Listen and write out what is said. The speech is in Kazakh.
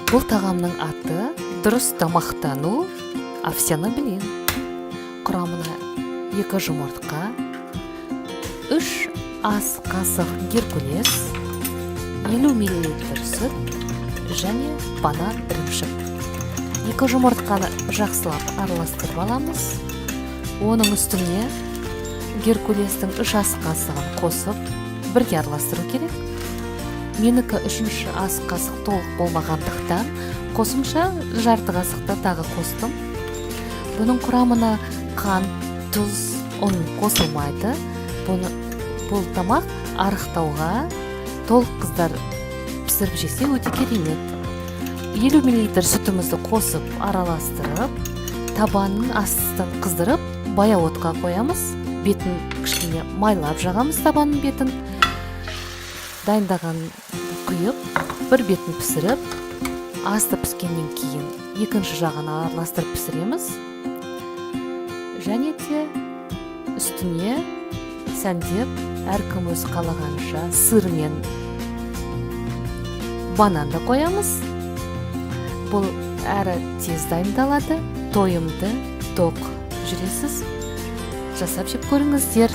Бұл тағамның аты дұрыс тамақтану овсяный блин. Құрамына 2 жұмыртқа, 3 ас қасық геркулес, 50 мл сүт және банан ірімшік. 2 жұмыртқаны жақсылап араластырып аламыз. Оның үстіне геркулестің 3 ас қасығын қосып, бірге араластыру керек. Менікі 3 ас қасық толық болмағандықтан, қосымша жарты қасықта тағы қостым. Бұның құрамына қант, тұз, ұн қосылмайды. Бұл тамақ арықтауға, толық қыздар пісіріп жесе өте керемет. 50 мл сүтімізді қосып, араластырып, табанын астын қыздырып, баяу отқа қоямыз. Бетін кішкене майлап жағамыз табанның бетін. Дайындаған құйып, бір бетін пісіріп, асты піскеннен кейін екінші жағын араластырып пісіреміз. Және де үстіне сәндеп, әркім өз қалағанша сыр мен бананды қоямыз. Бұл әрі тез дайындалады, тойымды, тоқ жүресіз. Жасап жеп көріңіздер.